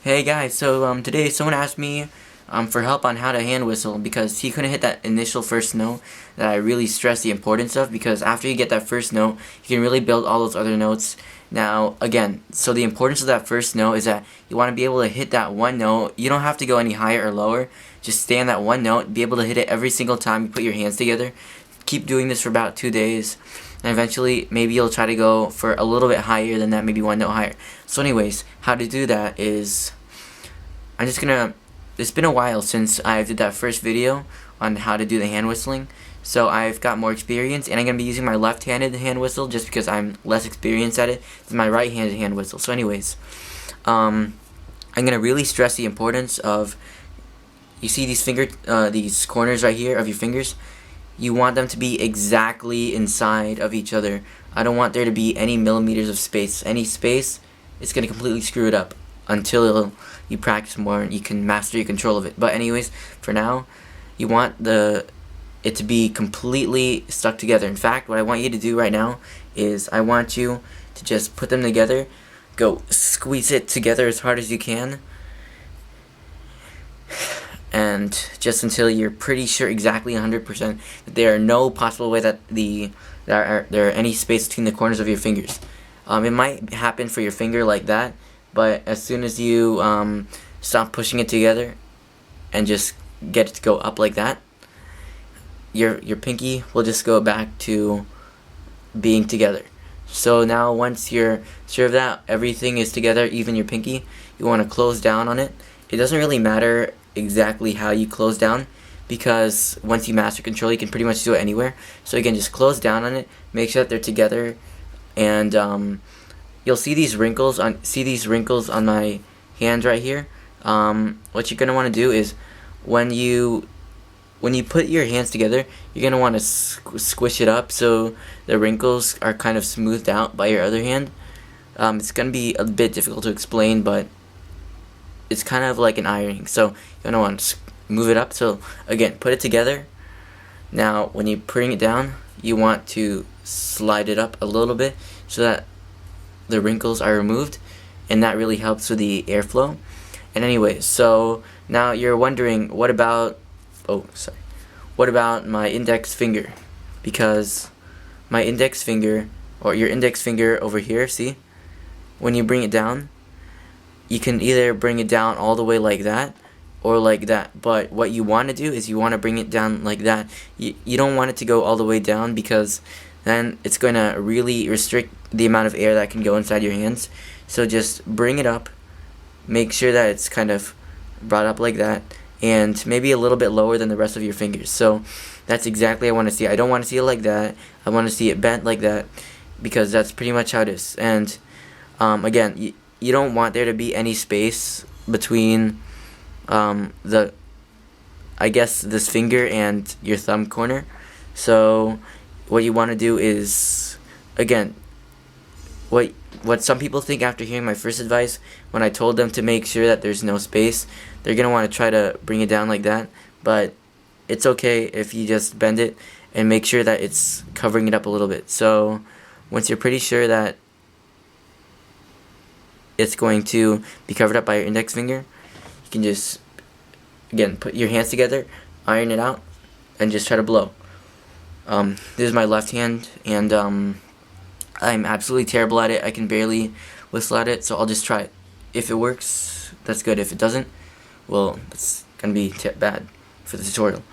Hey guys, so today someone asked me for help on how to hand whistle because he couldn't hit that initial first note that I really stress the importance of, because after you get that first note, you can really build all those other notes. Now, again, so the importance of that first note is that you want to be able to hit that one note. You don't have to go any higher or lower. Just stay on that one note, be able to hit it every single time you put your hands together. Keep doing this for about 2 days. And eventually, maybe you'll try to go for a little bit higher than that, maybe one note higher. So anyways, how to do that is, it's been a while since I did that first video on how to do the hand whistling. So I've got more experience, and I'm going to be using my left-handed hand whistle just because I'm less experienced at it than my right-handed hand whistle. So anyways, I'm going to really stress the importance of, you see these corners right here of your fingers? You want them to be exactly inside of each other. I don't want there to be any millimeters of space. Any space, it's going to completely screw it up until you practice more and you can master your control of it. But anyways, for now, you want it to be completely stuck together. In fact, what I want you to do right now is I want you to just put them together, go squeeze it together as hard as you can, and just until you're pretty sure exactly 100% that there are no possible way that there are any space between the corners of your fingers. It might happen for your finger like that, but as soon as you stop pushing it together and just get it to go up like that, your pinky will just go back to being together. So now once you're sure of that, everything is together, even your pinky, you want to close down on it. It doesn't really matter exactly how you close down, because once you master control, you can pretty much do it anywhere. So again, just close down on it, make sure that they're together, and you'll see these wrinkles on my hand right here. What you're gonna want to do is when you put your hands together, you're gonna want to squish it up so the wrinkles are kind of smoothed out by your other hand. It's gonna be a bit difficult to explain, but it's kind of like an ironing. So you're gonna want to move it up. So again, put it together. Now when you bring it down, you want to slide it up a little bit so that the wrinkles are removed, and that really helps with the airflow. And anyway, so now you're wondering, what about my index finger? Because my index finger, or your index finger over here, see, when you bring it down, you can either bring it down all the way like that or like that. But what you want to do is you want to bring it down like that. You don't want it to go all the way down, because then it's going to really restrict the amount of air that can go inside your hands. So just bring it up, make sure that it's kind of brought up like that, and maybe a little bit lower than the rest of your fingers. So that's exactly what I want to see. I don't want to see it like that. I want to see it bent like that, because that's pretty much how it is. And again, you don't want there to be any space between this finger and your thumb corner. So what you want to do is, again, what some people think after hearing my first advice, when I told them to make sure that there's no space, they're going to want to try to bring it down like that. But it's okay if you just bend it and make sure that it's covering it up a little bit. So once you're pretty sure that it's going to be covered up by your index finger, you can just, again, put your hands together, iron it out, and just try to blow. This is my left hand, and I'm absolutely terrible at it. I can barely whistle at it, so I'll just try it. If it works, that's good. If it doesn't, well, it's gonna be bad for the tutorial.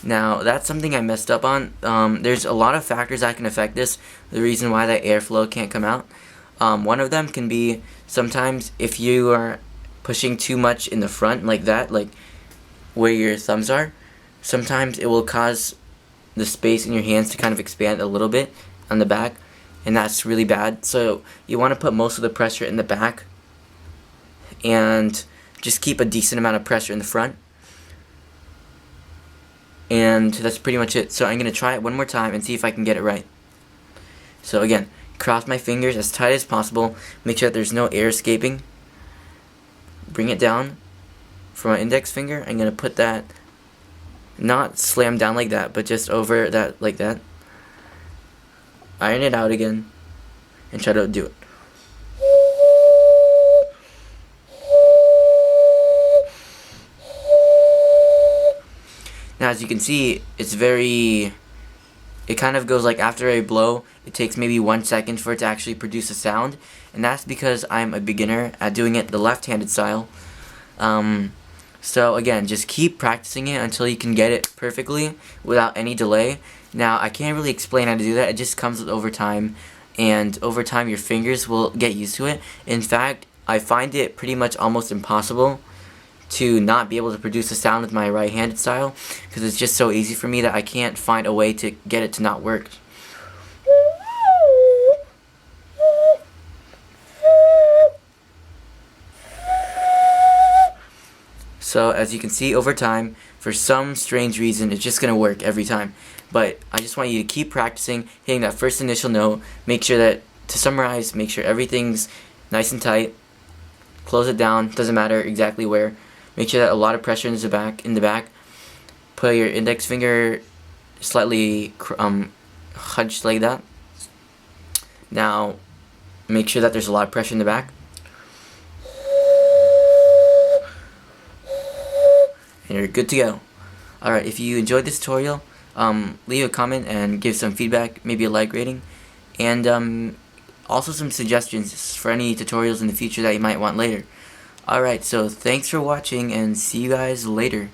Now, that's something I messed up on. There's a lot of factors that can affect this, the reason why that airflow can't come out. One of them can be, sometimes if you are pushing too much in the front like that, like where your thumbs are, sometimes it will cause the space in your hands to kind of expand a little bit on the back, and that's really bad. So you want to put most of the pressure in the back and just keep a decent amount of pressure in the front. And that's pretty much it. So I'm going to try it one more time and see if I can get it right. So again, cross my fingers as tight as possible, make sure that there's no air escaping, bring it down for my index finger. I'm going to put that, not slam down like that, but just over that like that. iron it out again, and try to do it. Now, as you can see, it kind of goes like after a blow, it takes maybe 1 second for it to actually produce a sound, and that's because I'm a beginner at doing it the left-handed style. So again, just keep practicing it until you can get it perfectly without any delay. Now, I can't really explain how to do that. It just comes over time, and over time your fingers will get used to it. In fact, I find it pretty much almost impossible to not be able to produce a sound with my right-handed style, because it's just so easy for me that I can't find a way to get it to not work. So as you can see, over time, for some strange reason, it's just going to work every time. But I just want you to keep practicing, hitting that first initial note. Make sure that, to summarize, make sure everything's nice and tight. Close it down, doesn't matter exactly where. Make sure that a lot of pressure is in the back. Put your index finger slightly hunched like that. Now, make sure that there's a lot of pressure in the back. And you're good to go. Alright, if you enjoyed this tutorial, leave a comment and give some feedback, maybe a like rating. And also some suggestions for any tutorials in the future that you might want later. Alright, so thanks for watching, and see you guys later.